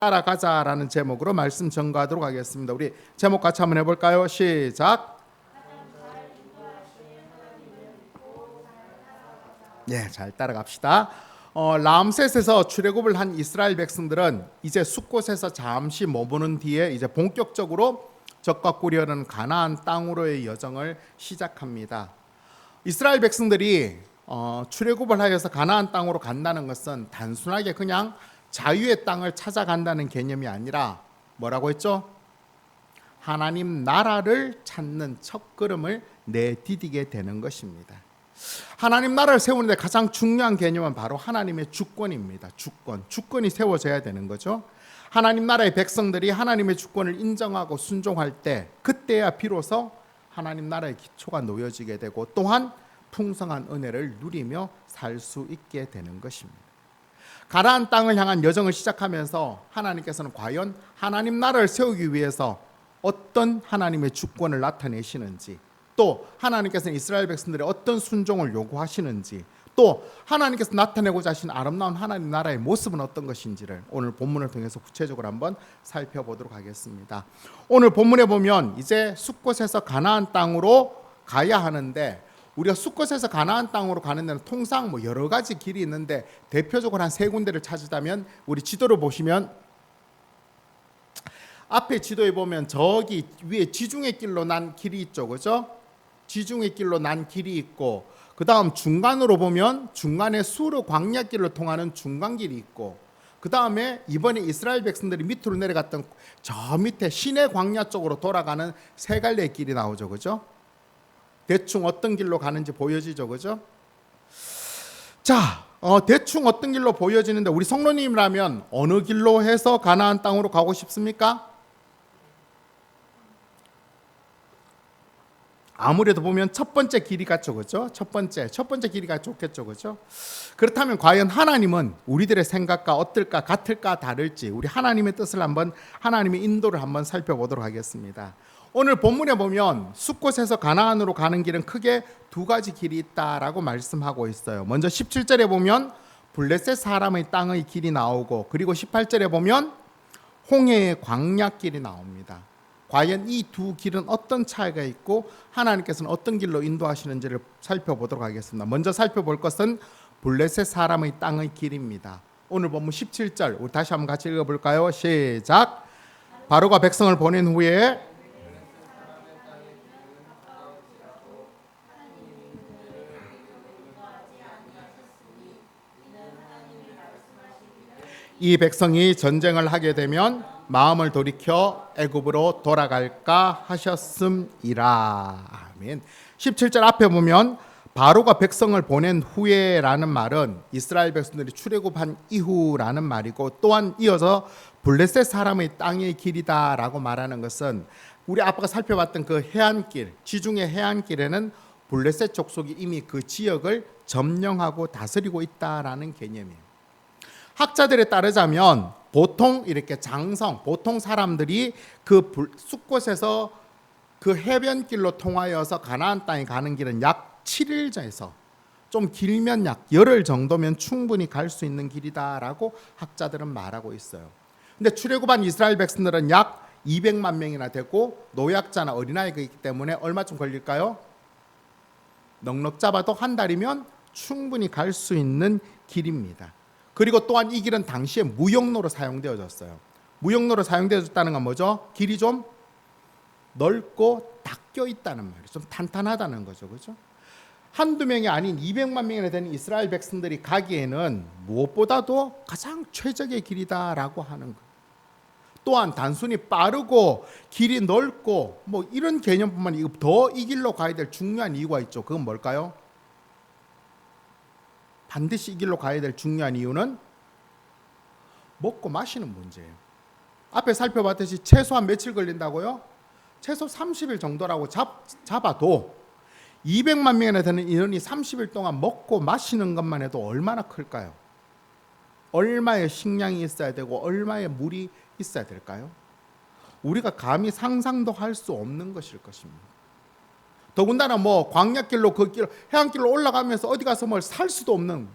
따라가자라는 제목으로 말씀 전가하도록 하겠습니다. 우리 제목 같이 한번 해볼까요? 시작. 네, 잘 따라갑시다. 람셋에서 출애굽을 한 이스라엘 백성들은 이제 숫곳에서 잠시 머무는 뒤에 이제 본격적으로 적과 꾸려는 가나안 땅으로의 여정을 시작합니다. 이스라엘 백성들이 출애굽을 하여서 가나안 땅으로 간다는 것은 단순하게 그냥 자유의 땅을 찾아간다는 개념이 아니라 뭐라고 했죠? 하나님 나라를 찾는 첫걸음을 내디디게 되는 것입니다. 하나님 나라를 세우는데 가장 중요한 개념은 바로 하나님의 주권입니다. 주권이 세워져야 되는 거죠. 하나님 나라의 백성들이 하나님의 주권을 인정하고 순종할 때, 그때야 비로소 하나님 나라의 기초가 놓여지게 되고 또한 풍성한 은혜를 누리며 살 수 있게 되는 것입니다. 가나안 땅을 향한 여정을 시작하면서 하나님께서는 과연 하나님 나라를 세우기 위해서 어떤 하나님의 주권을 나타내시는지, 또 하나님께서는 이스라엘 백성들의 어떤 순종을 요구하시는지, 또 하나님께서 나타내고자 하신 아름다운 하나님 나라의 모습은 어떤 것인지를 오늘 본문을 통해서 구체적으로 한번 살펴보도록 하겠습니다. 오늘 본문에 보면 이제 숫곳에서 가나안 땅으로 가야 하는데, 우리가 숫곳에서 가나안 땅으로 가는 데는 통상 여러 가지 길이 있는데 대표적으로 한 세 군데를 찾으자면, 우리 지도를 보시면 앞에 지도에 보면 저기 위에 지중해 길로 난 길이 있죠, 그죠? 지중해 길로 난 길이 있고, 그 다음 중간으로 보면 중간에 수르 광야길로 통하는 중간길이 있고, 그 다음에 이번에 이스라엘 백성들이 밑으로 내려갔던 저 밑에 시내 광야 쪽으로 돌아가는 세 갈래의 길이 나오죠, 그죠? 대충 어떤 길로 가는지 보여지죠, 그죠? 자, 대충 어떤 길로 보여지는데, 우리 성도님이라면 어느 길로 해서 가나안 땅으로 가고 싶습니까? 아무래도 보면 첫 번째 길이 같죠, 그죠? 첫 번째 길이가 좋겠죠, 그죠? 그렇다면 과연 하나님은 우리들의 생각과 어떨까, 같을까, 다를지, 우리 하나님의 뜻을 한번, 하나님의 인도를 한번 살펴보도록 하겠습니다. 오늘 본문에 보면 숫곳에서 가나안으로 가는 길은 크게 두 가지 길이 있다라고 말씀하고 있어요. 먼저 17절에 보면 블레셋 사람의 땅의 길이 나오고, 그리고 18절에 보면 홍해의 광야길이 나옵니다. 과연 이 두 길은 어떤 차이가 있고 하나님께서는 어떤 길로 인도하시는지를 살펴보도록 하겠습니다. 먼저 살펴볼 것은 블레셋 사람의 땅의 길입니다. 오늘 본문 17절 우리 다시 한번 같이 읽어볼까요? 시작. 바로가 백성을 보낸 후에 이 백성이 전쟁을 하게 되면 마음을 돌이켜 애굽으로 돌아갈까 하셨음이라. 아멘. 17절 앞에 보면 바로가 백성을 보낸 후에라는 말은 이스라엘 백성들이 출애굽한 이후라는 말이고, 또한 이어서 블레셋 사람의 땅의 길이다라고 말하는 것은 우리 아빠가 살펴봤던 그 해안길, 지중해 해안길에는 블레셋 족속이 이미 그 지역을 점령하고 다스리고 있다라는 개념이에요. 학자들에 따르자면 보통 이렇게 보통 사람들이 그 숫곳에서 그 해변길로 통하여서 가나안 땅에 가는 길은 약 7일에서 좀 길면 약 열흘 정도면 충분히 갈 수 있는 길이다라고 학자들은 말하고 있어요. 근데 출애굽한 이스라엘 백성들은 약 200만 명이나 되고 노약자나 어린아이가 있기 때문에 얼마쯤 걸릴까요? 넉넉 잡아도 한 달이면 충분히 갈 수 있는 길입니다. 그리고 또한 이 길은 당시에 무역로로 사용되어졌어요. 무역로로 사용되어졌다는 건 뭐죠? 길이 좀 넓고 닦여 있다는 말이에요. 좀 탄탄하다는 거죠, 그죠? 한두 명이 아닌 200만 명이나 되는 이스라엘 백성들이 가기에는 무엇보다도 가장 최적의 길이다라고 하는 거예요. 또한 단순히 빠르고 길이 넓고 이런 개념뿐만 아니라 더 이 길로 가야 될 중요한 이유가 있죠. 그건 뭘까요? 반드시 이 길로 가야 될 중요한 이유는 먹고 마시는 문제예요. 앞에 살펴봤듯이 최소한 며칠 걸린다고요? 최소 30일 정도라고 잡아도 200만 명이나 되는 인원이 30일 동안 먹고 마시는 것만 해도 얼마나 클까요? 얼마의 식량이 있어야 되고 얼마의 물이 있어야 될까요? 우리가 감히 상상도 할 수 없는 것일 것입니다. 더군다나 광야길로 그 길, 해안길로 올라가면서 어디 가서 뭘 살 수도 없는,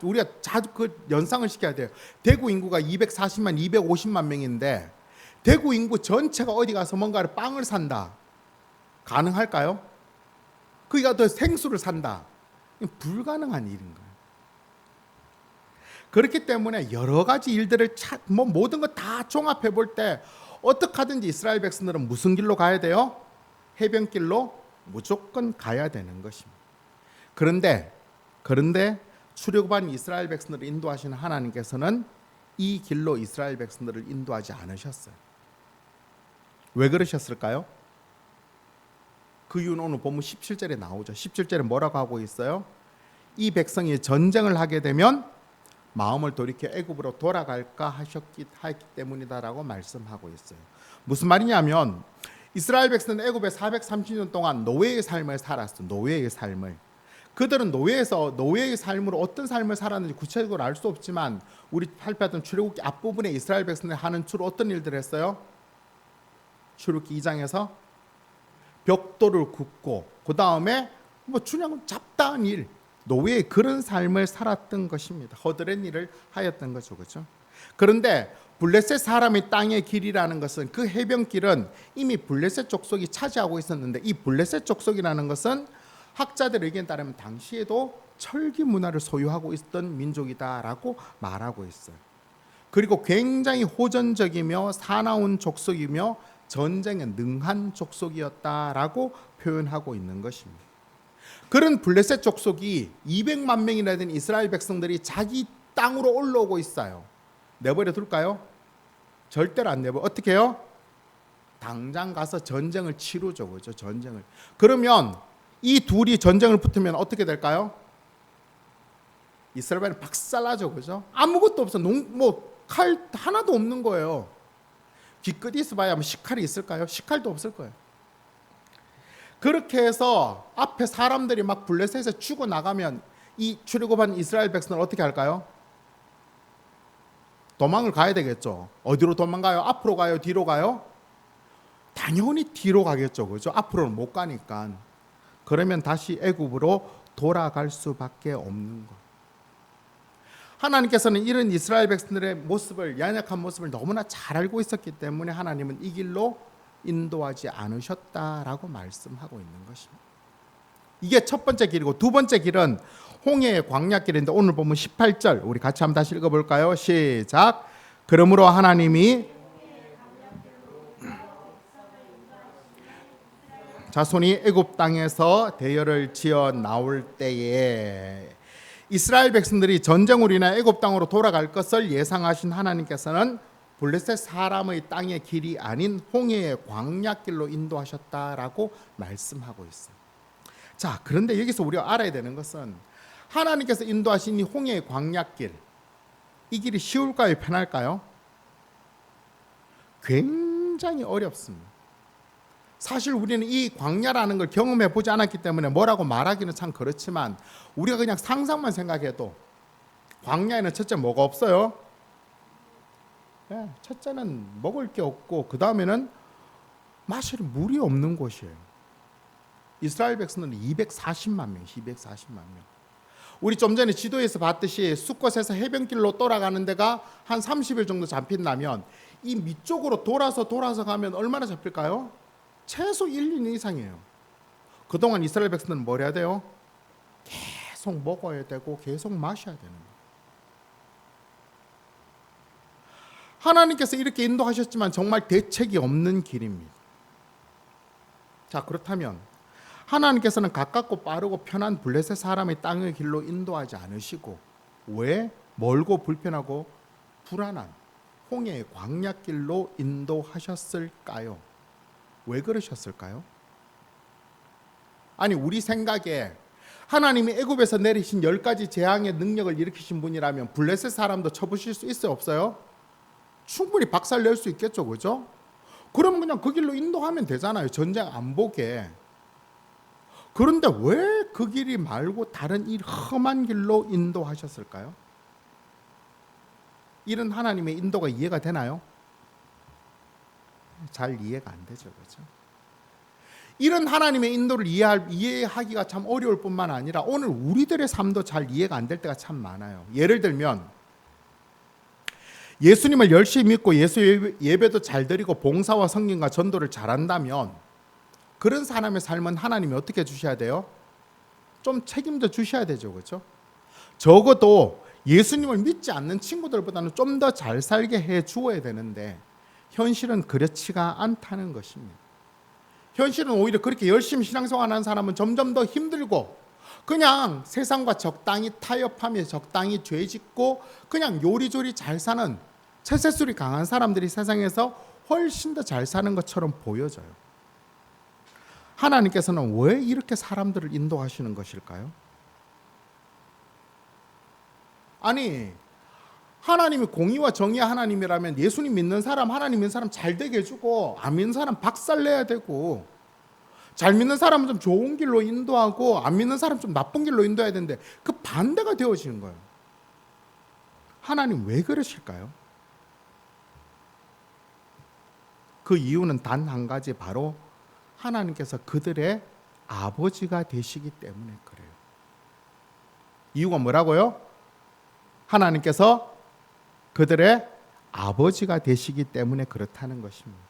우리가 자주 그 연상을 시켜야 돼요. 대구 인구가 240만, 250만 명인데 대구 인구 전체가 어디 가서 뭔가를 빵을 산다. 가능할까요? 거기가 더 생수를 산다. 불가능한 일인 거예요. 그렇기 때문에 여러 가지 일들을 모든 거 다 종합해 볼 때 어떻게 하든지 이스라엘 백성들은 무슨 길로 가야 돼요? 해변길로 무조건 가야 되는 것입니다. 그런데 출애굽한 이스라엘 백성들을 인도하시는 하나님께서는 이 길로 이스라엘 백성들을 인도하지 않으셨어요. 왜 그러셨을까요? 그 이유는 오늘 본문 17절에 나오죠. 17절에 뭐라고 하고 있어요? 이 백성이 전쟁을 하게 되면 마음을 돌이켜 애굽으로 돌아갈까 하기 때문이다라고 말씀하고 있어요. 무슨 말이냐면 이스라엘 백성은 애굽에 430년 동안 노예의 삶을 살았어. 노예의 삶을. 그들은 노예의 삶으로 어떤 삶을 살았는지 구체적으로 알 수 없지만 우리 발표했던 출애굽기 앞부분에 이스라엘 백성들이 하는 주로 어떤 일들을 했어요? 출애굽기 2장에서 벽돌을 굽고 그 다음에 그냥 잡다한 일, 노예의 그런 삶을 살았던 것입니다. 허드렛 일을 하였던 거죠, 그렇죠? 그런데 블레셋 사람의 땅의 길이라는 것은 그 해변길은 이미 블레셋 족속이 차지하고 있었는데 이 블레셋 족속이라는 것은 학자들의 의견에 따르면 당시에도 철기 문화를 소유하고 있었던 민족이다라고 말하고 있어요. 그리고 굉장히 호전적이며 사나운 족속이며 전쟁에 능한 족속이었다라고 표현하고 있는 것입니다. 그런 블레셋 족속이 200만 명이나 되는 이스라엘 백성들이 자기 땅으로 올라오고 있어요. 내버려 둘까요? 절대로 안 내버려. 어떻게 해요? 당장 가서 전쟁을 치르죠, 그죠? 전쟁을. 그러면 이 둘이 전쟁을 붙으면 어떻게 될까요? 이스라엘은 박살나죠, 그죠? 아무것도 없어. 칼 하나도 없는 거예요. 기껏이 있어봐야 식칼이 있을까요? 식칼도 없을 거예요. 그렇게 해서 앞에 사람들이 막 블레셋에서 죽어 나가면 이 출애굽한 이스라엘 백성은 어떻게 할까요? 도망을 가야 되겠죠. 어디로 도망가요? 앞으로 가요? 뒤로 가요? 당연히 뒤로 가겠죠, 그죠? 앞으로는 못 가니까. 그러면 다시 애굽으로 돌아갈 수밖에 없는 것. 하나님께서는 이런 이스라엘 백성들의 모습을, 연약한 모습을 너무나 잘 알고 있었기 때문에 하나님은 이 길로 인도하지 않으셨다라고 말씀하고 있는 것입니다. 이게 첫 번째 길이고 두 번째 길은 홍해의 광야길인데 오늘 보면 18절 우리 같이 한번 다시 읽어볼까요? 시작. 그러므로 하나님이 자손이 애굽 땅에서 대열을 지어 나올 때에 이스라엘 백성들이 전쟁으로 인해 애굽 땅으로 돌아갈 것을 예상하신 하나님께서는 블레셋 사람의 땅의 길이 아닌 홍해의 광야길로 인도하셨다라고 말씀하고 있어요. 자, 그런데 여기서 우리가 알아야 되는 것은 하나님께서 인도하신 이 홍해의 광야길, 이 길이 쉬울까요? 편할까요? 굉장히 어렵습니다. 사실 우리는 이 광야라는 걸 경험해 보지 않았기 때문에 뭐라고 말하기는 참 그렇지만 우리가 그냥 상상만 생각해도 광야에는 첫째 뭐가 없어요? 첫째는 먹을 게 없고 그 다음에는 마실 물이 없는 곳이에요. 이스라엘 백성은 240만 명, 240만 명. 우리 좀 전에 지도에서 봤듯이 숫곳에서 해변길로 돌아가는 데가 한 30일 정도 잡힌다면 이 밑쪽으로 돌아서 가면 얼마나 잡힐까요? 최소 1, 2년 이상이에요. 그동안 이스라엘 백성들은 뭘 해야 돼요? 계속 먹어야 되고 계속 마셔야 되는 거예요. 하나님께서 이렇게 인도하셨지만 정말 대책이 없는 길입니다. 자, 그렇다면 하나님께서는 가깝고 빠르고 편한 블레셋 사람의 땅의 길로 인도하지 않으시고 왜 멀고 불편하고 불안한 홍해의 광야길로 인도하셨을까요? 왜 그러셨을까요? 아니, 우리 생각에 하나님이 애굽에서 내리신 10가지 재앙의 능력을 일으키신 분이라면 블레셋 사람도 쳐부실 수 있어요, 없어요? 충분히 박살 낼 수 있겠죠, 그죠? 그럼 그냥 그 길로 인도하면 되잖아요, 전쟁 안 보게. 그런데 왜 그 길이 말고 다른 이 험한 길로 인도하셨을까요? 이런 하나님의 인도가 이해가 되나요? 잘 이해가 안 되죠, 그렇죠? 이런 하나님의 인도를 이해하기가 참 어려울 뿐만 아니라 오늘 우리들의 삶도 잘 이해가 안 될 때가 참 많아요. 예를 들면 예수님을 열심히 믿고 예수 예배도 잘 드리고 봉사와 성경과 전도를 잘한다면 그런 사람의 삶은 하나님이 어떻게 주셔야 돼요? 좀 책임져 주셔야 되죠. 그렇죠? 적어도 예수님을 믿지 않는 친구들보다는 좀 더 잘 살게 해 주어야 되는데 현실은 그렇지가 않다는 것입니다. 현실은 오히려 그렇게 열심히 신앙생활하는 사람은 점점 더 힘들고 그냥 세상과 적당히 타협하며 적당히 죄짓고 그냥 요리조리 잘 사는 채세술이 강한 사람들이 세상에서 훨씬 더 잘 사는 것처럼 보여져요. 하나님께서는 왜 이렇게 사람들을 인도하시는 것일까요? 아니, 하나님이 공의와 정의의 하나님이라면 예수님 믿는 사람, 하나님 믿는 사람 잘 되게 해주고 안 믿는 사람 박살내야 되고 잘 믿는 사람은 좀 좋은 길로 인도하고 안 믿는 사람 좀 나쁜 길로 인도해야 되는데 그 반대가 되어지는 거예요. 하나님 왜 그러실까요? 그 이유는 단 한 가지, 바로 하나님께서 그들의 아버지가 되시기 때문에 그래요. 이유가 뭐라고요? 하나님께서 그들의 아버지가 되시기 때문에 그렇다는 것입니다.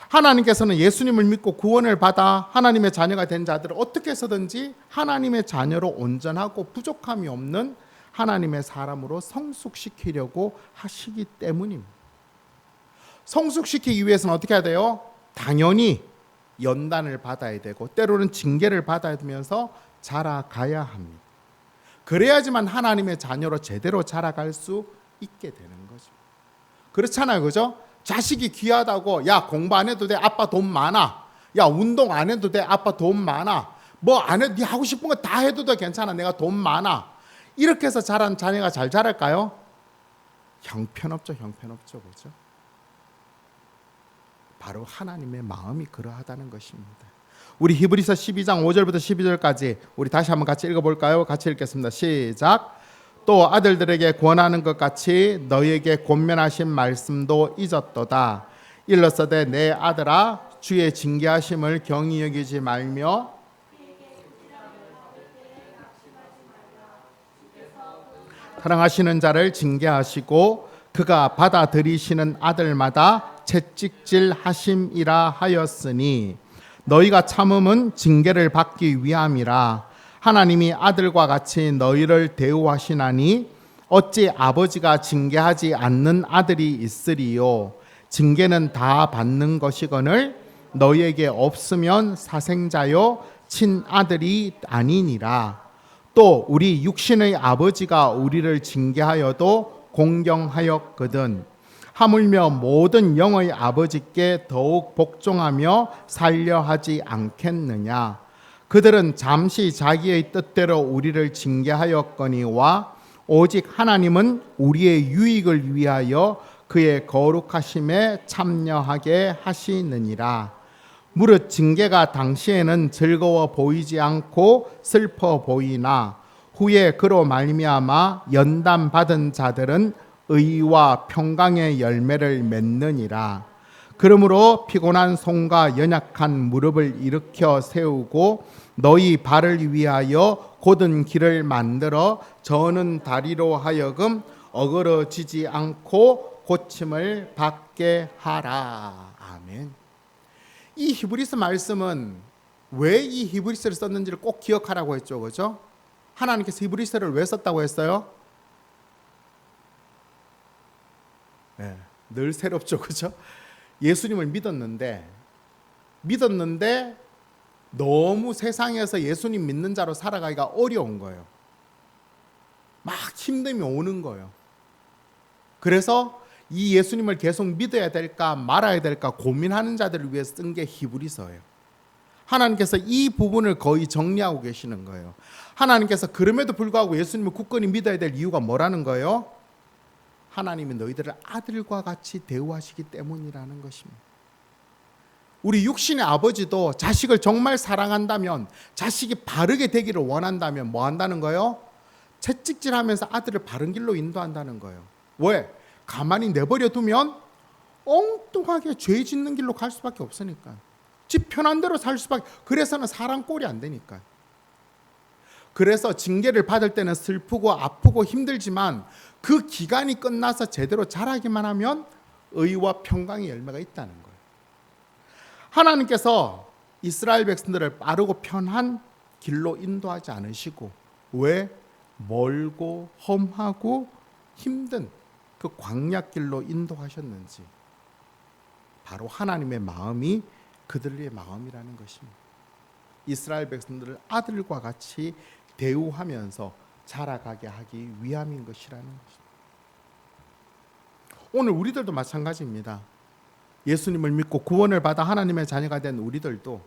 하나님께서는 예수님을 믿고 구원을 받아 하나님의 자녀가 된 자들을 어떻게 해서든지 하나님의 자녀로 온전하고 부족함이 없는 하나님의 사람으로 성숙시키려고 하시기 때문입니다. 성숙시키기 위해서는 어떻게 해야 돼요? 당연히 연단을 받아야 되고 때로는 징계를 받아야 되면서 자라가야 합니다. 그래야지만 하나님의 자녀로 제대로 자라갈 수 있게 되는 거죠. 그렇잖아요, 그죠? 자식이 귀하다고, 야 공부 안 해도 돼, 아빠 돈 많아. 야 운동 안 해도 돼, 아빠 돈 많아. 뭐 안 해도 네 하고 싶은 거 다 해도 돼, 괜찮아, 내가 돈 많아. 이렇게 해서 자란 자녀가 잘 자랄까요? 형편없죠, 형편없죠, 그죠? 바로 하나님의 마음이 그러하다는 것입니다. 우리 히브리서 12장 5절부터 12절까지 우리 다시 한번 같이 읽어볼까요? 같이 읽겠습니다. 시작. 또 아들들에게 권하는 것 같이 너희에게 권면하신 말씀도 잊었도다. 일러서되 내 아들아 주의 징계하심을 경히 여기지 말며 사랑하시는 자를 징계하시고 그가 받아들이시는 아들마다 채찍질 하심이라 하였으니 너희가 참음은 징계를 받기 위함이라. 하나님이 아들과 같이 너희를 대우하시나니 어찌 아버지가 징계하지 않는 아들이 있으리요. 징계는 다 받는 것이거늘 너희에게 없으면 사생자요 친아들이 아니니라. 또 우리 육신의 아버지가 우리를 징계하여도 공경하였거든 하물며 모든 영의 아버지께 더욱 복종하며 살려 하지 않겠느냐. 그들은 잠시 자기의 뜻대로 우리를 징계하였거니와 오직 하나님은 우리의 유익을 위하여 그의 거룩하심에 참여하게 하시느니라. 무릇 징계가 당시에는 즐거워 보이지 않고 슬퍼 보이나 후에 그로 말미암아 연단 받은 자들은 의와 평강의 열매를 맺느니라. 그러므로 피곤한 손과 연약한 무릎을 일으켜 세우고 너희 발을 위하여 곧은 길을 만들어 저는 다리로 하여금 어그러지지 않고 고침을 받게 하라. 아멘. 이 히브리서 말씀은 왜 이 히브리서를 썼는지를 꼭 기억하라고 했죠, 그죠? 하나님께서 히브리서를 왜 썼다고 했어요? 네, 늘 새롭죠, 그죠? 예수님을 믿었는데 너무 세상에서 예수님 믿는 자로 살아가기가 어려운 거예요. 막 힘듦이 오는 거예요. 그래서 이 예수님을 계속 믿어야 될까 말아야 될까 고민하는 자들을 위해 쓴 게 히브리서예요. 하나님께서 이 부분을 거의 정리하고 계시는 거예요. 하나님께서 그럼에도 불구하고 예수님을 굳건히 믿어야 될 이유가 뭐라는 거예요? 하나님이 너희들을 아들과 같이 대우하시기 때문이라는 것입니다. 우리 육신의 아버지도 자식을 정말 사랑한다면, 자식이 바르게 되기를 원한다면 뭐 한다는 거예요? 채찍질하면서 아들을 바른 길로 인도한다는 거예요. 왜? 가만히 내버려 두면 엉뚱하게 죄 짓는 길로 갈 수밖에 없으니까. 지 편한 대로 살 수밖에. 그래서는 사람 꼴이 안 되니까. 그래서 징계를 받을 때는 슬프고 아프고 힘들지만 그 기간이 끝나서 제대로 자라기만 하면 의와 평강의 열매가 있다는 거예요. 하나님께서 이스라엘 백성들을 빠르고 편한 길로 인도하지 않으시고 왜 멀고 험하고 힘든 그 광야길로 인도하셨는지, 바로 하나님의 마음이 그들의 마음이라는 것입니다. 이스라엘 백성들을 아들과 같이 대우하면서 자라가게 하기 위함인 것이라는 것입니다. 오늘 우리들도 마찬가지입니다. 예수님을 믿고 구원을 받아 하나님의 자녀가 된 우리들도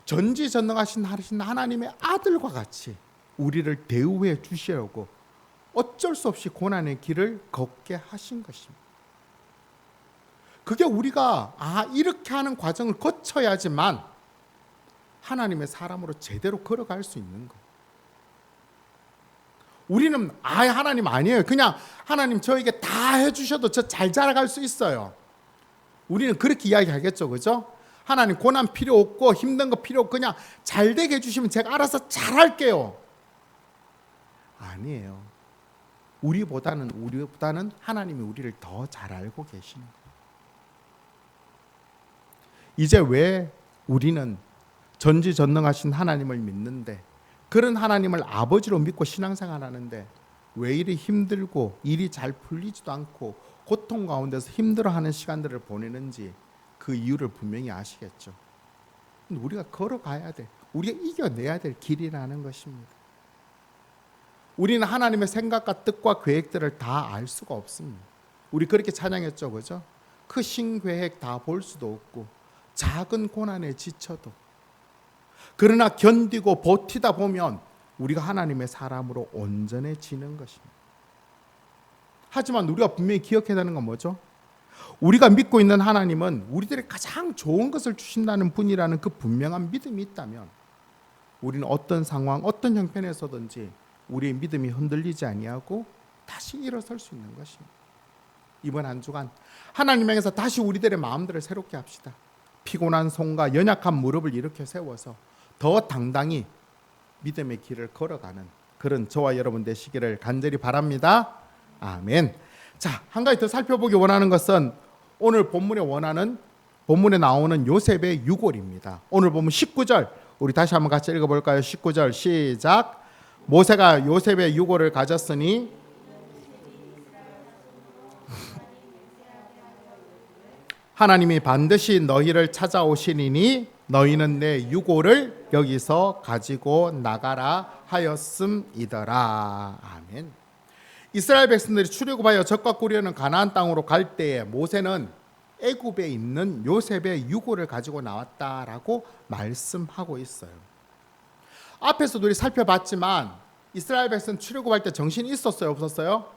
전지전능하신 하나님의 아들과 같이 우리를 대우해 주시려고 어쩔 수 없이 고난의 길을 걷게 하신 것입니다. 그게 우리가 이렇게 하는 과정을 거쳐야지만 하나님의 사람으로 제대로 걸어갈 수 있는 거예요. 우리는 하나님 아니에요. 그냥 하나님 저에게 다 해주셔도 저 잘 자라갈 수 있어요. 우리는 그렇게 이야기하겠죠, 그죠? 하나님 고난 필요 없고 힘든 거 필요 없고 그냥 잘 되게 해주시면 제가 알아서 잘할게요. 아니에요. 우리보다는 하나님이 우리를 더 잘 알고 계시는 거예요. 이제 왜 우리는 전지전능하신 하나님을 믿는데, 그런 하나님을 아버지로 믿고 신앙생활 하는데 왜 이리 힘들고 일이 잘 풀리지도 않고 고통 가운데서 힘들어하는 시간들을 보내는지 그 이유를 분명히 아시겠죠. 우리가 걸어가야 돼. 우리가 이겨내야 될 길이라는 것입니다. 우리는 하나님의 생각과 뜻과 계획들을 다 알 수가 없습니다. 우리 그렇게 찬양했죠, 그죠? 크신 계획 다 볼 수도 없고 작은 고난에 지쳐도, 그러나 견디고 버티다 보면 우리가 하나님의 사람으로 온전해지는 것입니다. 하지만 우리가 분명히 기억해야 되는 건 뭐죠? 우리가 믿고 있는 하나님은 우리들의 가장 좋은 것을 주신다는 분이라는 그 분명한 믿음이 있다면 우리는 어떤 상황, 어떤 형편에서든지 우리의 믿음이 흔들리지 아니하고 다시 일어설 수 있는 것입니다. 이번 한 주간 하나님 향해서 다시 우리들의 마음들을 새롭게 합시다. 피곤한 손과 연약한 무릎을 일으켜 세워서 더 당당히 믿음의 길을 걸어가는 그런 저와 여러분 되시기를 간절히 바랍니다. 아멘. 자, 한 가지 더 살펴보기 원하는 것은 오늘 본문에 나오는 요셉의 유골입니다. 오늘 보면 19절, 우리 다시 한번 같이 읽어볼까요? 19절 시작. 모세가 요셉의 유골을 가졌으니 하나님이 반드시 너희를 찾아오시리니 너희는 내 유골을 여기서 가지고 나가라 하였음이더라. 아멘. 이스라엘 백성들이 출애굽하여 적과 꾸려는 가나안 땅으로 갈 때에 모세는 애굽에 있는 요셉의 유골을 가지고 나왔다라고 말씀하고 있어요. 앞에서도 우리 살펴봤지만 이스라엘 백성 출애굽할 때 정신이 있었어요, 없었어요?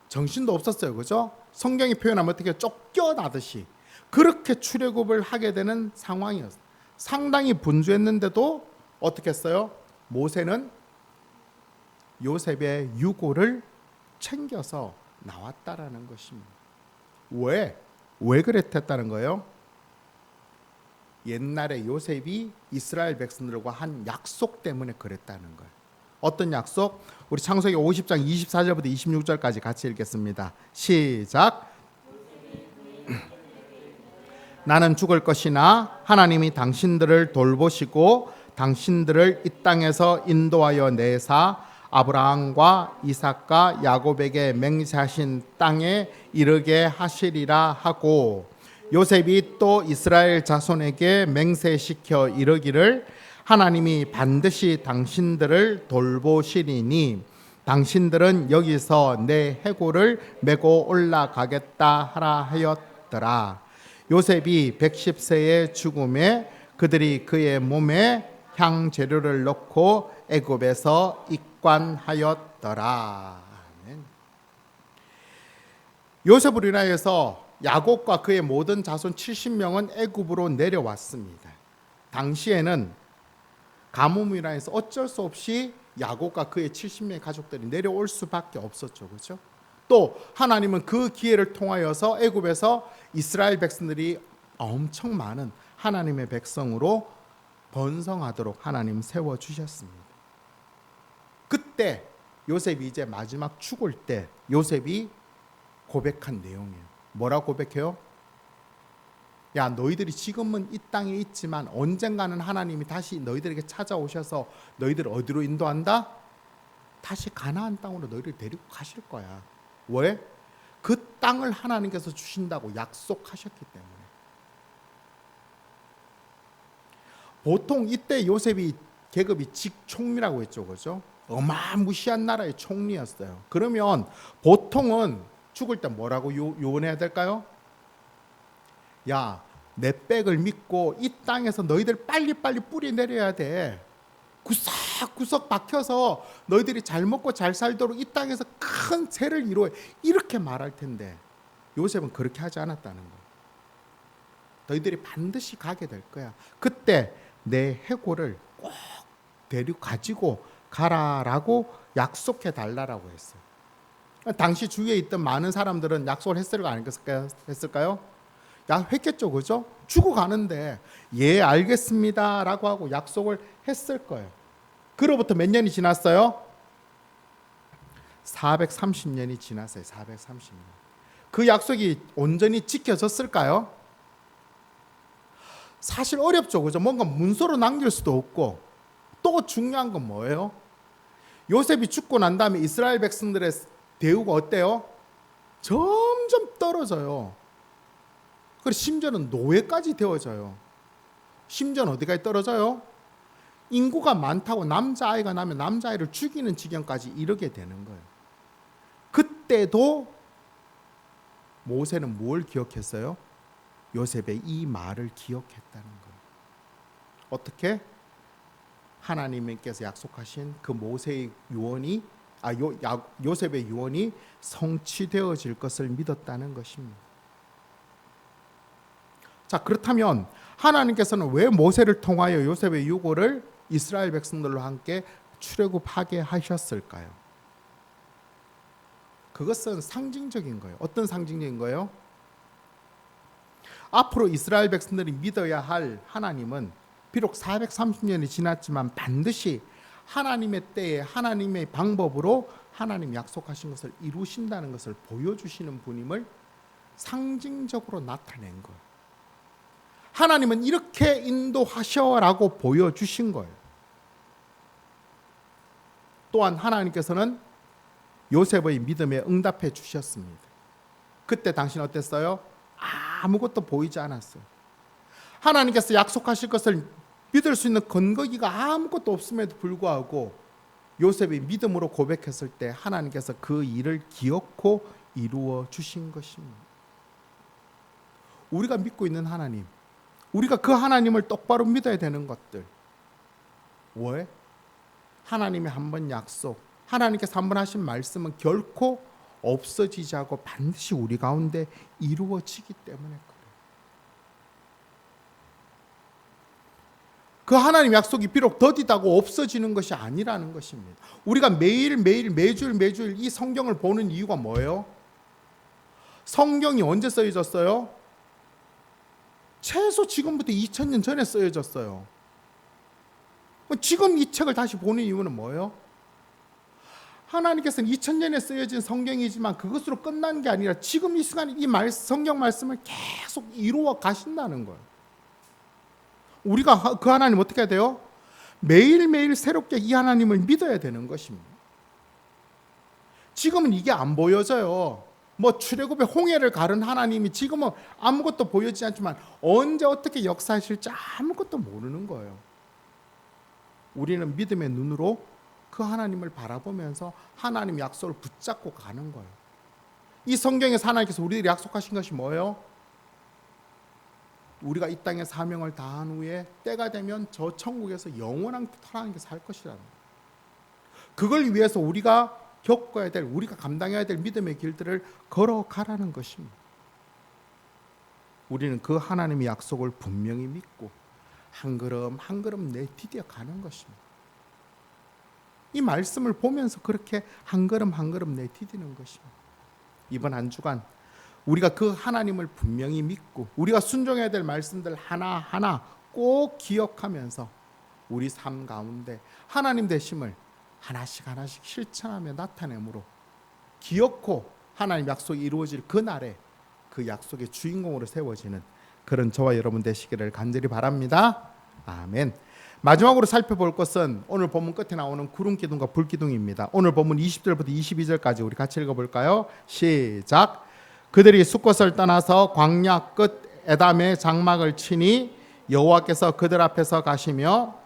정신도 없었어요, 그죠? 성경이 표현하면 어떻게 쫓겨나듯이 그렇게 출애굽을 하게 되는 상황이었어요. 상당히 분주했는데도 어떻게 했어요? 모세는 요셉의 유골을 챙겨서 나왔다라는 것입니다. 왜 그랬다는 거예요? 옛날에 요셉이 이스라엘 백성들과 한 약속 때문에 그랬다는 거예요. 어떤 약속? 우리 창세기 50장 24절부터 26절까지 같이 읽겠습니다. 시작. 나는 죽을 것이나 하나님이 당신들을 돌보시고 당신들을 이 땅에서 인도하여 내사 아브라함과 이삭과 야곱에게 맹세하신 땅에 이르게 하시리라 하고, 요셉이 또 이스라엘 자손에게 맹세시켜 이르기를 하나님이 반드시 당신들을 돌보시리니 당신들은 여기서 내 해골을 메고 올라가겠다 하라 하였더라. 요셉이 110세의 죽음에 그들이 그의 몸에 향재료를 넣고 애굽에서 입관하였더라. 아멘. 요셉으로 인하여서 야곱과 그의 모든 자손 70명은 애굽으로 내려왔습니다. 당시에는 가뭄으로 인해서 어쩔 수 없이 야곱과 그의 70명의 가족들이 내려올 수밖에 없었죠, 그렇죠? 또 하나님은 그 기회를 통하여서 애굽에서 이스라엘 백성들이 엄청 많은 하나님의 백성으로 번성하도록 하나님 세워주셨습니다. 그때 요셉이 이제 마지막 죽을 때 요셉이 고백한 내용이에요. 뭐라 고백해요? 야, 너희들이 지금은 이 땅에 있지만 언젠가는 하나님이 다시 너희들에게 찾아오셔서 너희들 어디로 인도한다? 다시 가나안 땅으로 너희를 데리고 가실 거야. 왜? 그 땅을 하나님께서 주신다고 약속하셨기 때문에. 보통 이때 요셉이 계급이 직총리라고 했죠, 그죠? 어마무시한 나라의 총리였어요. 그러면 보통은 죽을 때 뭐라고 요원해야 될까요? 야, 내 백을 믿고 이 땅에서 너희들 빨리빨리 뿌리 내려야 돼. 구석구석 박혀서 너희들이 잘 먹고 잘 살도록 이 땅에서 큰 세를 이루어, 이렇게 말할 텐데 요셉은 그렇게 하지 않았다는 거예요. 너희들이 반드시 가게 될 거야. 그때 내 해골을 꼭 가지고 가라라고 약속해 달라라고 했어요. 당시 주위에 있던 많은 사람들은 약속을 했을까 안 했을까요? 했겠죠, 그죠? 죽어가는데 예, 알겠습니다라고 하고 약속을 했을 거예요. 그로부터 몇 년이 지났어요? 430년이 지났어요. 430년. 그 약속이 온전히 지켜졌을까요? 사실 어렵죠, 그죠? 뭔가 문서로 남길 수도 없고. 또 중요한 건 뭐예요? 요셉이 죽고 난 다음에 이스라엘 백성들의 대우가 어때요? 점점 떨어져요. 그리고 심지어는 노예까지 되어져요. 심지어는 어디까지 떨어져요? 인구가 많다고 남자아이가 나면 남자아이를 죽이는 지경까지 이르게 되는 거예요. 그때도 모세는 뭘 기억했어요? 요셉의 이 말을 기억했다는 거예요. 어떻게? 하나님께서 약속하신 그 모세의 유언이 요셉의 유언이 성취되어질 것을 믿었다는 것입니다. 자, 그렇다면 하나님께서는 왜 모세를 통하여 요셉의 유고를 이스라엘 백성들로 함께 출애굽하게 하셨을까요? 그것은 상징적인 거예요. 어떤 상징적인 거예요? 앞으로 이스라엘 백성들이 믿어야 할 하나님은 비록 430년이 지났지만 반드시 하나님의 때에 하나님의 방법으로 하나님 약속하신 것을 이루신다는 것을 보여주시는 분임을 상징적으로 나타낸 거예요. 하나님은 이렇게 인도하셔라고 보여주신 거예요. 또한 하나님께서는 요셉의 믿음에 응답해 주셨습니다. 그때 당신 어땠어요? 아무것도 보이지 않았어요. 하나님께서 약속하실 것을 믿을 수 있는 근거기가 아무것도 없음에도 불구하고 요셉이 믿음으로 고백했을 때 하나님께서 그 일을 기어코 이루어 주신 것입니다. 우리가 믿고 있는 하나님, 우리가 그 하나님을 똑바로 믿어야 되는 것들. 왜? 하나님의 한 번 약속, 하나님께서 한 번 하신 말씀은 결코 없어지지 않고 반드시 우리 가운데 이루어지기 때문에 그래요. 그 하나님 약속이 비록 더디다고 없어지는 것이 아니라는 것입니다. 우리가 매일매일 매주일 이 성경을 보는 이유가 뭐예요? 성경이 언제 쓰여졌어요? 최소 지금부터 2000년 전에 쓰여졌어요. 지금 이 책을 다시 보는 이유는 뭐예요? 하나님께서는 2000년에 쓰여진 성경이지만 그것으로 끝난 게 아니라 지금 이 시간에 이 성경 말씀을 계속 이루어 가신다는 거예요. 우리가 그 하나님 어떻게 해야 돼요? 매일매일 새롭게 이 하나님을 믿어야 되는 것입니다. 지금은 이게 안 보여져요. 출애굽의 홍해를 가른 하나님이 지금은 아무것도 보여지지 않지만 언제 어떻게 역사하실지 아무것도 모르는 거예요. 우리는 믿음의 눈으로 그 하나님을 바라보면서 하나님 약속을 붙잡고 가는 거예요. 이 성경에서 하나님께서 우리들이 약속하신 것이 뭐예요? 우리가 이 땅에 사명을 다한 후에 때가 되면 저 천국에서 영원한 하나님께 살 것이라는 거예요. 그걸 위해서 우리가 겪어야 될, 우리가 감당해야 될 믿음의 길들을 걸어가라는 것입니다. 우리는 그 하나님의 약속을 분명히 믿고 한 걸음 한 걸음 내디뎌 가는 것입니다. 이 말씀을 보면서 그렇게 한 걸음 한 걸음 내디디는 것입니다. 이번 한 주간 우리가 그 하나님을 분명히 믿고 우리가 순종해야 될 말씀들 하나하나 꼭 기억하면서 우리 삶 가운데 하나님 되심을 하나씩 하나씩 실천하며 나타내므로 기어코 하나님 약속이 이루어질 그날에 그 약속의 주인공으로 세워지는 그런 저와 여러분 되시기를 간절히 바랍니다. 아멘. 마지막으로 살펴볼 것은 오늘 본문 끝에 나오는 구름 기둥과 불 기둥입니다. 오늘 본문 20절부터 22절까지 우리 같이 읽어볼까요? 시작. 그들이 숫곳을 떠나서 광야 끝 에담의 장막을 치니 여호와께서 그들 앞에서 가시며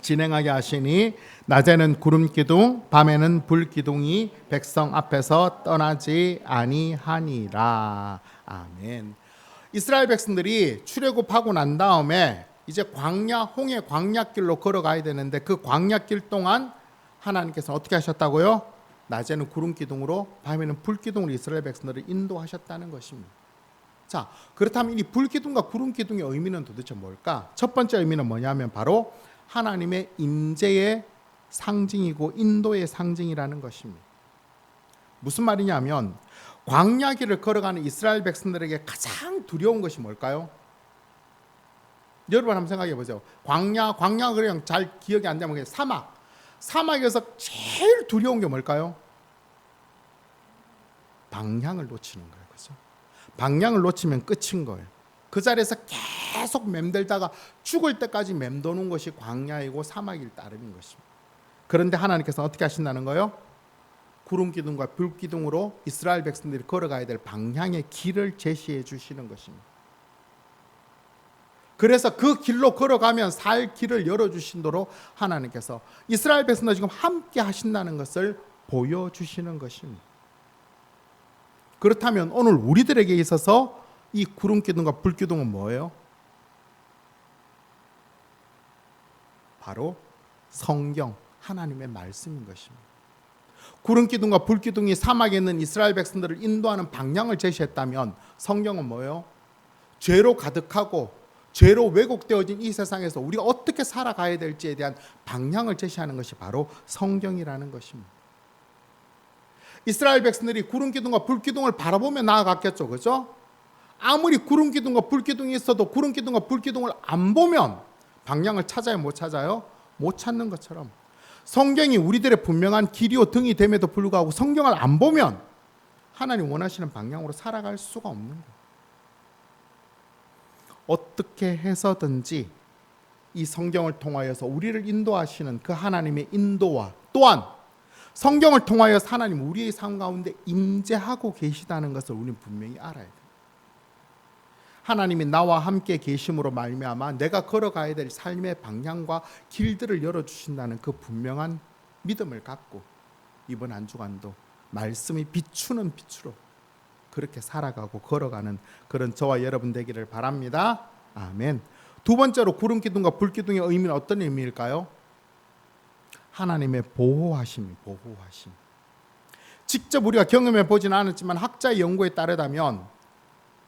진행하게 하시니 낮에는 구름 기둥 밤에는 불 기둥이 백성 앞에서 떠나지 아니하니라. 아멘. 이스라엘 백성들이 출애굽하고 난 다음에 이제 광야 홍해 광야길로 걸어가야 되는데 그 광야길 동안 하나님께서 어떻게 하셨다고요? 낮에는 구름 기둥으로 밤에는 불 기둥으로 이스라엘 백성들을 인도하셨다는 것입니다. 자, 그렇다면 이 불 기둥과 구름 기둥의 의미는 도대체 뭘까? 첫 번째 의미는 뭐냐면 바로 하나님의 임재의 상징이고 인도의 상징이라는 것입니다. 무슨 말이냐면 광야길을 걸어가는 이스라엘 백성들에게 가장 두려운 것이 뭘까요? 여러분 한번 생각해 보세요. 광야 그냥 잘 기억이 안 나면 사막에서 제일 두려운 게 뭘까요? 방향을 놓치는 거예요. 그렇죠? 방향을 놓치면 끝인 거예요. 그 자리에서 계속 맴돌다가 죽을 때까지 맴도는 것이 광야이고 사막일 따름인 것입니다. 그런데 하나님께서 어떻게 하신다는 거예요? 구름 기둥과 불 기둥으로 이스라엘 백성들이 걸어가야 될 방향의 길을 제시해 주시는 것입니다. 그래서 그 길로 걸어가면 살 길을 열어주신 도로 하나님께서 이스라엘 백성들 지금 함께 하신다는 것을 보여주시는 것입니다. 그렇다면 오늘 우리들에게 있어서 이 구름 기둥과 불 기둥은 뭐예요? 바로 성경, 하나님의 말씀인 것입니다. 구름 기둥과 불 기둥이 사막에 있는 이스라엘 백성들을 인도하는 방향을 제시했다면 성경은 뭐예요? 죄로 가득하고 죄로 왜곡되어진 이 세상에서 우리가 어떻게 살아가야 될지에 대한 방향을 제시하는 것이 바로 성경이라는 것입니다. 이스라엘 백성들이 구름 기둥과 불 기둥을 바라보며 나아갔겠죠. 그렇죠? 아무리 구름 기둥과 불 기둥이 있어도 구름 기둥과 불 기둥을 안 보면 방향을 찾아요? 못 찾아요? 못 찾는 것처럼 성경이 우리들의 분명한 길이요 등이 됨에도 불구하고 성경을 안 보면 하나님 원하시는 방향으로 살아갈 수가 없는 거예요. 어떻게 해서든지 이 성경을 통하여서 우리를 인도하시는 그 하나님의 인도와 또한 성경을 통하여 하나님 우리의 삶 가운데 임재하고 계시다는 것을 우리는 분명히 알아야 돼요. 하나님이 나와 함께 계심으로 말미암아 내가 걸어가야 될 삶의 방향과 길들을 열어주신다는 그 분명한 믿음을 갖고 이번 한 주간도 말씀이 비추는 빛으로 그렇게 살아가고 걸어가는 그런 저와 여러분 되기를 바랍니다. 아멘. 두 번째로 구름 기둥과 불 기둥의 의미는 어떤 의미일까요? 하나님의 보호하심. 직접 우리가 경험해 보지는 않았지만 학자의 연구에 따르다면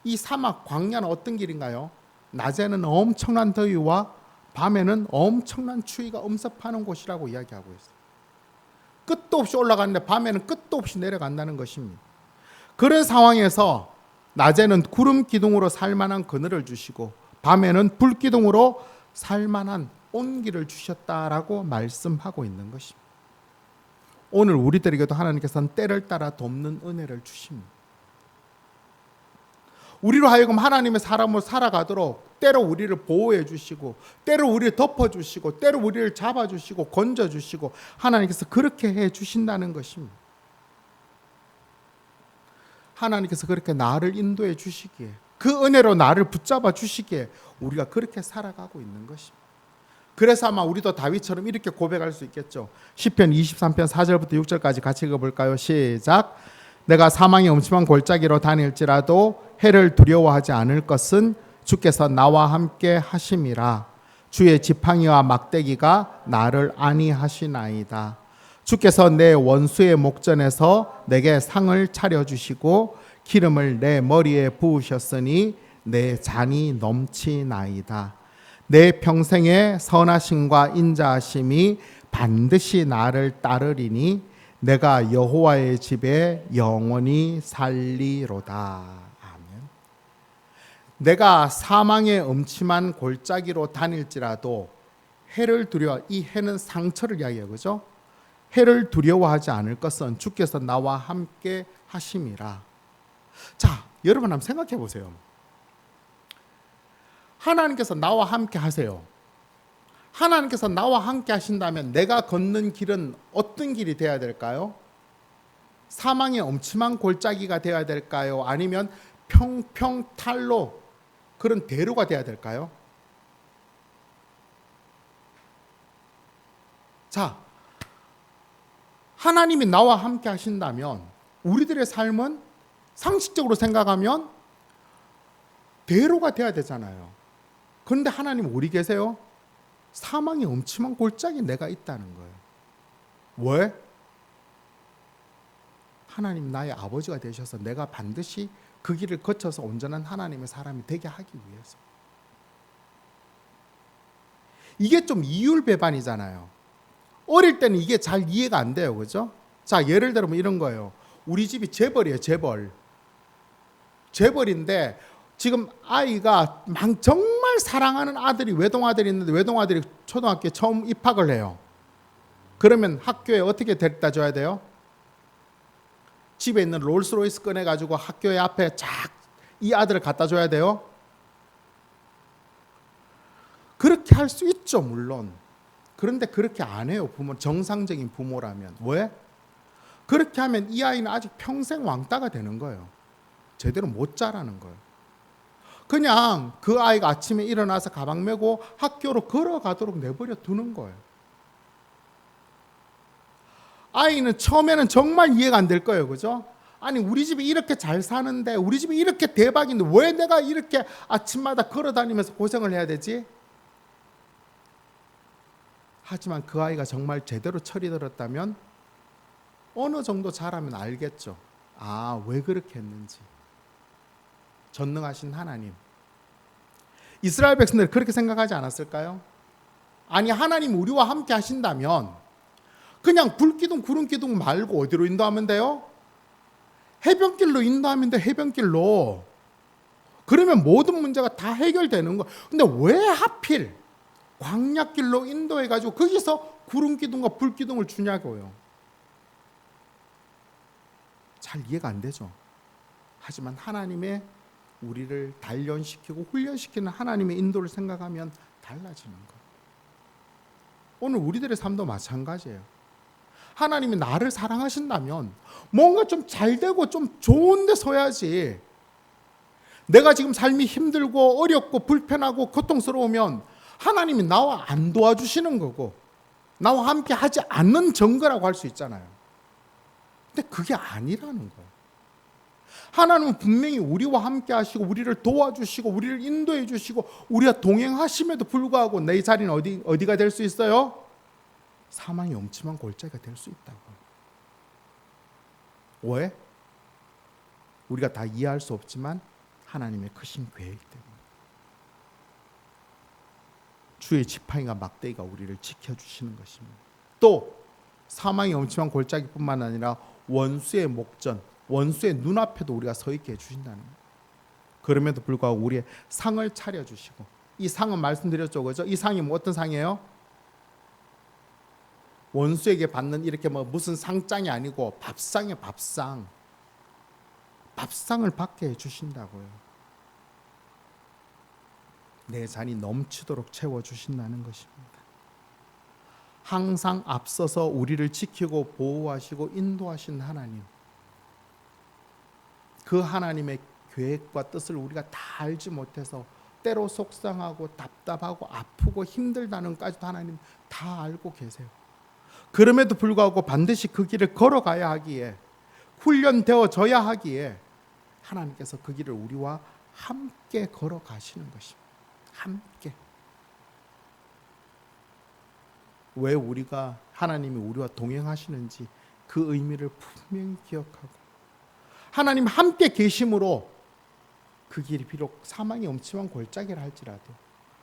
이 사막 광야는 어떤 길인가요? 낮에는 엄청난 더위와 밤에는 엄청난 추위가 엄습하는 곳이라고 이야기하고 있어요. 끝도 없이 올라가는데 밤에는 끝도 없이 내려간다는 것입니다. 그런 상황에서 낮에는 구름 기둥으로 살만한 그늘을 주시고 밤에는 불 기둥으로 살만한 온기를 주셨다라고 말씀하고 있는 것입니다. 오늘 우리들에게도 하나님께서는 때를 따라 돕는 은혜를 주십니다. 우리로 하여금 하나님의 사람으로 살아가도록 때로 우리를 보호해 주시고 때로 우리를 덮어주시고 때로 우리를 잡아주시고 건져주시고 하나님께서 그렇게 해 주신다는 것입니다. 하나님께서 그렇게 나를 인도해 주시기에 그 은혜로 나를 붙잡아 주시기에 우리가 그렇게 살아가고 있는 것입니다. 그래서 아마 우리도 다윗처럼 이렇게 고백할 수 있겠죠. 시편 23편 4절부터 6절까지 같이 읽어볼까요? 시작. 내가 사망의 음침한 골짜기로 다닐지라도 해를 두려워하지 않을 것은 주께서 나와 함께 하심이라. 주의 지팡이와 막대기가 나를 안위하시나이다. 주께서 내 원수의 목전에서 내게 상을 차려주시고 기름을 내 머리에 부으셨으니 내 잔이 넘치나이다. 내 평생의 선하심과 인자하심이 반드시 나를 따르리니 내가 여호와의 집에 영원히 살리로다. 아멘. 내가 사망의 음침한 골짜기로 다닐지라도 해를 두려워, 이 해는 상처를 이야기해요, 그죠? 해를 두려워하지 않을 것은 주께서 나와 함께 하심이라. 자, 여러분 한번 생각해 보세요. 하나님께서 나와 함께 하세요. 하나님께서 나와 함께 하신다면 내가 걷는 길은 어떤 길이 되어야 될까요? 사망의 엄침한 골짜기가 되어야 될까요? 아니면 평평탈로 그런 대로가 되어야 될까요? 자, 하나님이 나와 함께 하신다면 우리들의 삶은 상식적으로 생각하면 대로가 돼야 되잖아요. 그런데 하나님 우리 계세요? 사망의 엄침한 골짜기 내가 있다는 거예요. 왜? 하나님 나의 아버지가 되셔서 내가 반드시 그 길을 거쳐서 온전한 하나님의 사람이 되게 하기 위해서. 이게 좀 이율배반이잖아요. 어릴 때는 이게 잘 이해가 안 돼요, 그죠? 자, 예를 들면 이런 거예요. 우리 집이 재벌이에요, 재벌. 재벌인데 지금 아이가 정말 사랑하는 아들이, 외동아들이 있는데 외동아들이 초등학교에 처음 입학을 해요. 그러면 학교에 어떻게 데려다 줘야 돼요? 집에 있는 롤스로이스 꺼내가지고 학교에 앞에 이 아들을 갖다 줘야 돼요? 그렇게 할 수 있죠, 물론. 그런데 그렇게 안 해요, 부모. 정상적인 부모라면. 왜? 그렇게 하면 이 아이는 아직 평생 왕따가 되는 거예요. 제대로 못 자라는 거예요. 그냥 그 아이가 아침에 일어나서 가방 메고 학교로 걸어가도록 내버려 두는 거예요. 아이는 처음에는 정말 이해가 안 될 거예요, 그죠? 아니, 우리 집이 이렇게 잘 사는데, 우리 집이 이렇게 대박인데 왜 내가 이렇게 아침마다 걸어 다니면서 고생을 해야 되지? 하지만 그 아이가 정말 제대로 철이 들었다면 어느 정도 자라면 알겠죠. 아, 왜 그렇게 했는지. 전능하신 하나님. 이스라엘 백성들이 그렇게 생각하지 않았을까요? 아니, 하나님 우리와 함께 하신다면 그냥 불기둥 구름기둥 말고 어디로 인도하면 돼요? 해변길로 인도하면 돼, 해변길로. 그러면 모든 문제가 다 해결되는 거예요. 근데 왜 하필 광야길로 인도해가지고 거기서 구름기둥과 불기둥을 주냐고요. 잘 이해가 안 되죠. 하지만 하나님의 우리를 단련시키고 훈련시키는 하나님의 인도를 생각하면 달라지는 거예요. 오늘 우리들의 삶도 마찬가지예요. 하나님이 나를 사랑하신다면 뭔가 좀 잘되고 좀 좋은 데 서야지. 내가 지금 삶이 힘들고 어렵고 불편하고 고통스러우면 하나님이 나와 안 도와주시는 거고 나와 함께 하지 않는 증거라고 할 수 있잖아요. 근데 그게 아니라는 거예요. 하나님은 분명히 우리와 함께 하시고 우리를 도와주시고 우리를 인도해 주시고 우리와 동행하심에도 불구하고 내 자리는 어디가 될 수 있어요? 사망의 엄침한 골짜기가 될 수 있다고. 왜? 우리가 다 이해할 수 없지만 하나님의 크신 계획 때문에. 주의 지팡이가 막대기가 우리를 지켜주시는 것입니다. 또 사망의 엄침한 골짜기뿐만 아니라 원수의 목전, 원수의 눈앞에도 우리가 서 있게 해주신다는 거예요. 그럼에도 불구하고 우리의 상을 차려주시고, 이 상은 말씀드렸죠, 그죠? 이 상이 뭐 어떤 상이에요? 원수에게 받는 이렇게 뭐 무슨 상장이 아니고 밥상이에요, 밥상. 밥상을 받게 해주신다고요. 내 잔이 넘치도록 채워주신다는 것입니다. 항상 앞서서 우리를 지키고 보호하시고 인도하신 하나님, 그 하나님의 계획과 뜻을 우리가 다 알지 못해서 때로 속상하고 답답하고 아프고 힘들다는 것까지도 하나님 다 알고 계세요. 그럼에도 불구하고 반드시 그 길을 걸어가야 하기에, 훈련되어져야 하기에 하나님께서 그 길을 우리와 함께 걸어가시는 것입니다. 함께. 왜 우리가 하나님이 우리와 동행하시는지 그 의미를 분명히 기억하고, 하나님 함께 계심으로 그 길이 비록 사망의 엄침한 골짜기를 할지라도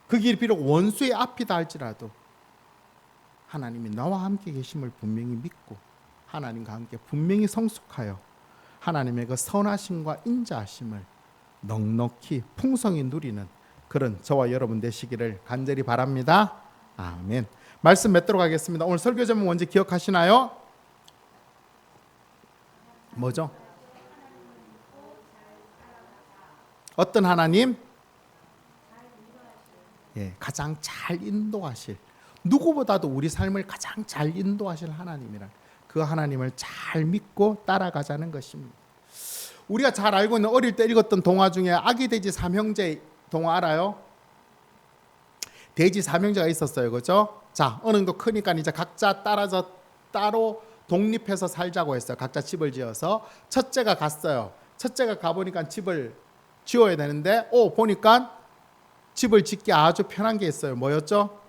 그 길이 비록 원수의 앞이다 할지라도 하나님이 나와 함께 계심을 분명히 믿고 하나님과 함께 분명히 성숙하여 하나님의 그 선하심과 인자하심을 넉넉히 풍성히 누리는 그런 저와 여러분 되시기를 간절히 바랍니다. 아멘. 말씀 맺도록 하겠습니다. 오늘 설교 제목 뭔지 기억하시나요? 뭐죠? 어떤 하나님? 가장 잘 인도하실, 누구보다도 우리 삶을 가장 잘 인도하실 하나님이란 그 하나님을 잘 믿고 따라가자는 것입니다. 우리가 잘 알고 있는 어릴 때 읽었던 동화 중에 아기 돼지 삼형제 동화 알아요? 돼지 삼형제가 있었어요. 그죠? 자, 어느 정도 크니까 이제 각자 따로 독립해서 살자고 했어요. 각자 집을 지어서 첫째가 갔어요. 첫째가 가보니까 집을 지어야 되는데 보니까 집을 짓기 아주 편한 게 있어요. 뭐였죠?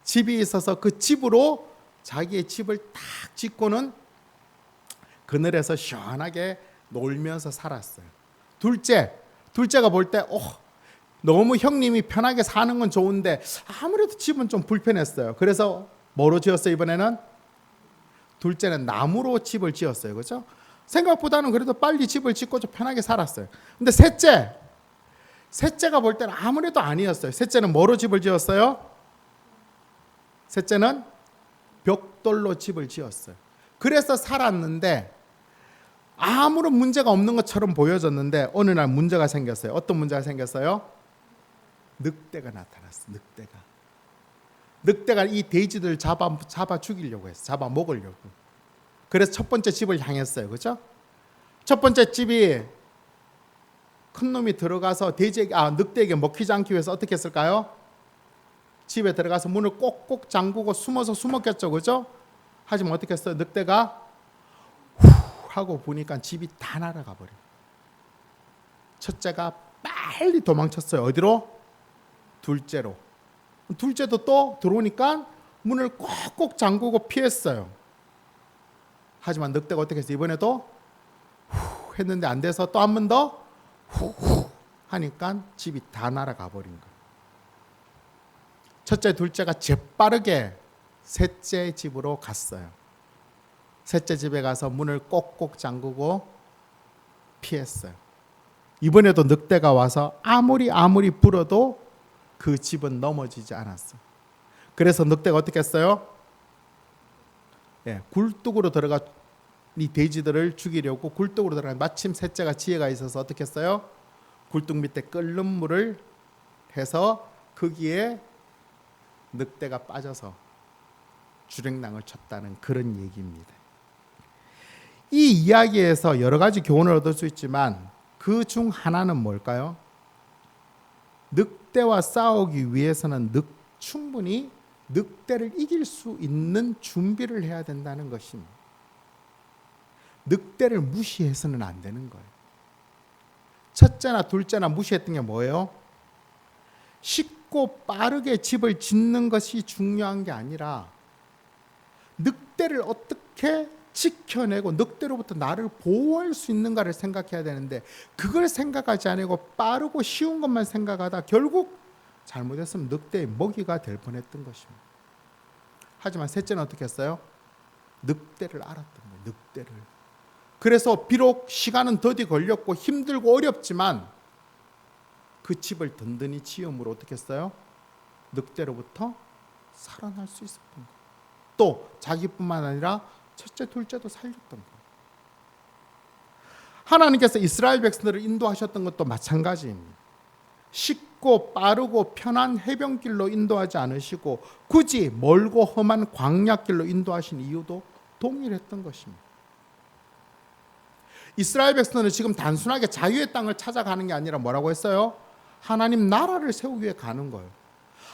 집이 있어서 그 집으로 자기의 집을 딱 짓고는 그늘에서 시원하게 놀면서 살았어요. 둘째가 볼 때 너무 형님이 편하게 사는 건 좋은데 아무래도 집은 좀 불편했어요. 그래서 뭐로 지었어요? 이번에는 둘째는 나무로 집을 지었어요. 그렇죠? 생각보다는 그래도 빨리 집을 짓고 좀 편하게 살았어요. 근데 셋째가 볼 때는 아무래도 아니었어요. 셋째는 뭐로 집을 지었어요? 셋째는 벽돌로 집을 지었어요. 그래서 살았는데 아무런 문제가 없는 것처럼 보여졌는데 어느 날 문제가 생겼어요. 어떤 문제가 생겼어요? 늑대가 나타났어요. 늑대가 이 돼지들을 잡아 죽이려고 했어요. 잡아 먹으려고. 그래서 첫 번째 집을 향했어요. 그죠? 첫 번째 집이 큰 놈이 들어가서 늑대에게 먹히지 않기 위해서 어떻게 했을까요? 집에 들어가서 문을 꼭꼭 잠그고 숨었겠죠. 그죠? 하지만 어떻게 했어요? 늑대가 후 하고 보니까 집이 다 날아가 버려요. 첫째가 빨리 도망쳤어요. 어디로? 둘째도 또 들어오니까 문을 꼭꼭 잠그고 피했어요. 하지만 늑대가 어떻게 했어요? 이번에도 후 했는데 안 돼서 또 한 번 더 후 하니까 집이 다 날아가 버린 거예요. 첫째, 둘째가 재빠르게 셋째 집으로 갔어요. 셋째 집에 가서 문을 꼭꼭 잠그고 피했어요. 이번에도 늑대가 와서 아무리 불어도 그 집은 넘어지지 않았어요. 그래서 늑대가 어떻게 했어요? 굴뚝으로 들어가 이 돼지들을 죽이려고 굴뚝으로 들어가 마침 셋째가 지혜가 있어서 어떻게 했어요? 굴뚝 밑에 끓는 물을 해서 거기에 늑대가 빠져서 주랭랑을 쳤다는 그런 얘기입니다. 이 이야기에서 여러 가지 교훈을 얻을 수 있지만 그 중 하나는 뭘까요? 늑대와 싸우기 위해서는 충분히 늑대를 이길 수 있는 준비를 해야 된다는 것입니다. 늑대를 무시해서는 안 되는 거예요. 첫째나 둘째나 무시했던 게 뭐예요? 쉽고 빠르게 집을 짓는 것이 중요한 게 아니라 늑대를 어떻게 지켜내고 늑대로부터 나를 보호할 수 있는가를 생각해야 되는데 그걸 생각하지 않고 빠르고 쉬운 것만 생각하다 결국 잘못했으면 늑대의 먹이가 될 뻔했던 것입니다. 하지만 셋째는 어떻게 했어요? 늑대를 알았던 거예요. 늑대를. 그래서 비록 시간은 더디 걸렸고 힘들고 어렵지만 그 집을 든든히 지음으로 어떻게 했어요? 늑대로부터 살아날 수 있었던 거예요. 또 자기뿐만 아니라 첫째, 둘째도 살렸던 거예요. 하나님께서 이스라엘 백성들을 인도하셨던 것도 마찬가지입니다. 쉽고 빠르고 편한 해변길로 인도하지 않으시고 굳이 멀고 험한 광야길로 인도하신 이유도 동일했던 것입니다. 이스라엘 백성들은 지금 단순하게 자유의 땅을 찾아가는 게 아니라 뭐라고 했어요? 하나님 나라를 세우기 위해 가는 거예요.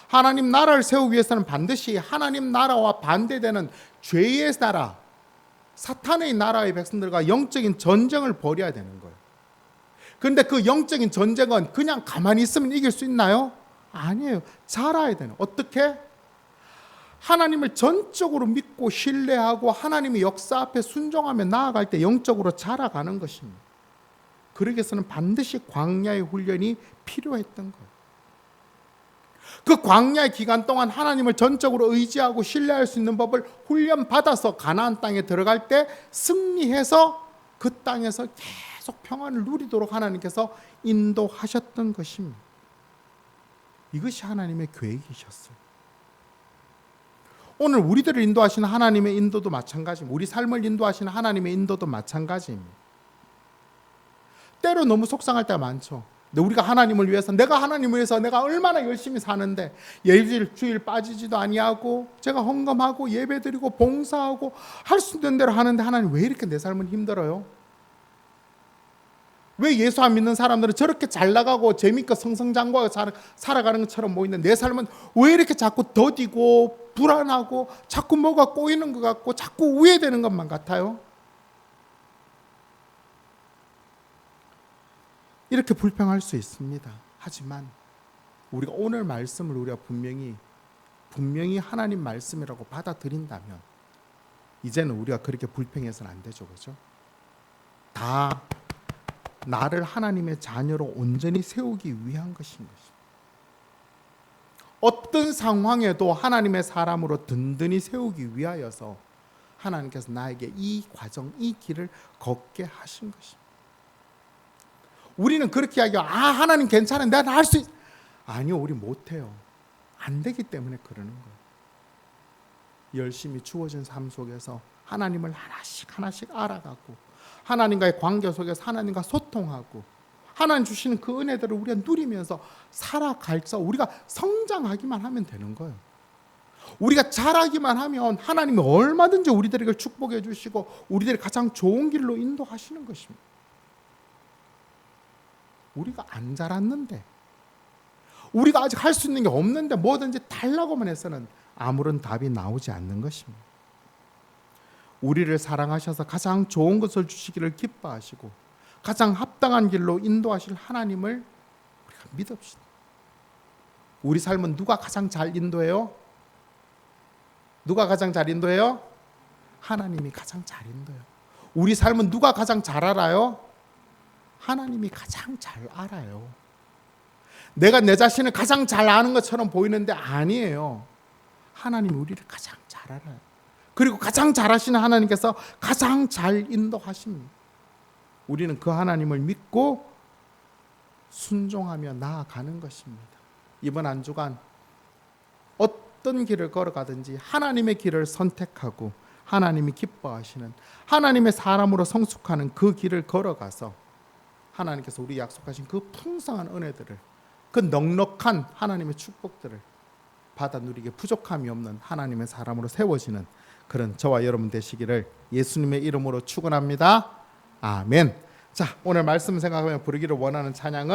하나님 나라를 세우기 위해서는 반드시 하나님 나라와 반대되는 죄의 나라, 사탄의 나라의 백성들과 영적인 전쟁을 벌여야 되는 거예요. 그런데 그 영적인 전쟁은 그냥 가만히 있으면 이길 수 있나요? 아니에요. 자라야 되는. 어떻게? 하나님을 전적으로 믿고 신뢰하고 하나님의 역사 앞에 순종하며 나아갈 때 영적으로 자라가는 것입니다. 그러기 위해서는 반드시 광야의 훈련이 필요했던 거예요. 그 광야의 기간 동안 하나님을 전적으로 의지하고 신뢰할 수 있는 법을 훈련받아서 가나안 땅에 들어갈 때 승리해서 그 땅에서 계속 평안을 누리도록 하나님께서 인도하셨던 것입니다. 이것이 하나님의 계획이셨어요. 오늘 우리들을 인도하시는 하나님의 인도도 마찬가지입니다. 우리 삶을 인도하시는 하나님의 인도도 마찬가지입니다. 때로 너무 속상할 때가 많죠. 근데 우리가 하나님을 위해서, 내가 하나님을 위해서 내가 얼마나 열심히 사는데 일주일 빠지지도 아니하고 제가 헌금하고 예배드리고 봉사하고 할 수 있는 대로 하는데 하나님 왜 이렇게 내 삶은 힘들어요? 왜 예수 안 믿는 사람들은 저렇게 잘 나가고 재밌고 성성장구하고 살아가는 것처럼 보이는데 내 삶은 왜 이렇게 자꾸 더디고 불안하고 자꾸 뭐가 꼬이는 것 같고 자꾸 우회되는 것만 같아요? 이렇게 불평할 수 있습니다. 하지만 우리가 오늘 말씀을 우리가 분명히 하나님 말씀이라고 받아들인다면 이제는 우리가 그렇게 불평해서는 안 되죠. 그렇죠? 다 나를 하나님의 자녀로 온전히 세우기 위한 것인 것입니다. 어떤 상황에도 하나님의 사람으로 든든히 세우기 위하여서 하나님께서 나에게 이 과정, 이 길을 걷게 하신 것입니다. 우리는 그렇게 이야기해요. 하나님 괜찮아, 내가 할 수 있어. 아니요, 우리 못해요. 안 되기 때문에 그러는 거예요. 열심히 주어진 삶 속에서 하나님을 하나씩 알아가고 하나님과의 관계 속에서 하나님과 소통하고 하나님 주시는 그 은혜들을 우리가 누리면서 살아갈서 우리가 성장하기만 하면 되는 거예요. 우리가 잘하기만 하면 하나님이 얼마든지 우리들에게 축복해 주시고 우리들이 가장 좋은 길로 인도하시는 것입니다. 우리가 안 자랐는데, 우리가 아직 할 수 있는 게 없는데 뭐든지 달라고만 해서는 아무런 답이 나오지 않는 것입니다. 우리를 사랑하셔서 가장 좋은 것을 주시기를 기뻐하시고 가장 합당한 길로 인도하실 하나님을 우리가 믿읍시다. 우리 삶은 누가 가장 잘 인도해요? 누가 가장 잘 인도해요? 하나님이 가장 잘 인도해요. 우리 삶은 누가 가장 잘 알아요? 하나님이 가장 잘 알아요. 내가 내 자신을 가장 잘 아는 것처럼 보이는데 아니에요. 하나님이 우리를 가장 잘 알아요. 그리고 가장 잘 아시는 하나님께서 가장 잘 인도하십니다. 우리는 그 하나님을 믿고 순종하며 나아가는 것입니다. 이번 한 주간 어떤 길을 걸어가든지 하나님의 길을 선택하고 하나님이 기뻐하시는 하나님의 사람으로 성숙하는 그 길을 걸어가서 하나님께서 우리 약속하신 그 풍성한 은혜들을, 그 넉넉한 하나님의 축복들을 받아 누리게 부족함이 없는 하나님의 사람으로 세워지는 그런 저와 여러분 되시기를 예수님의 이름으로 축원합니다. 아멘. 자, 오늘 말씀 생각하며 부르기를 원하는 찬양은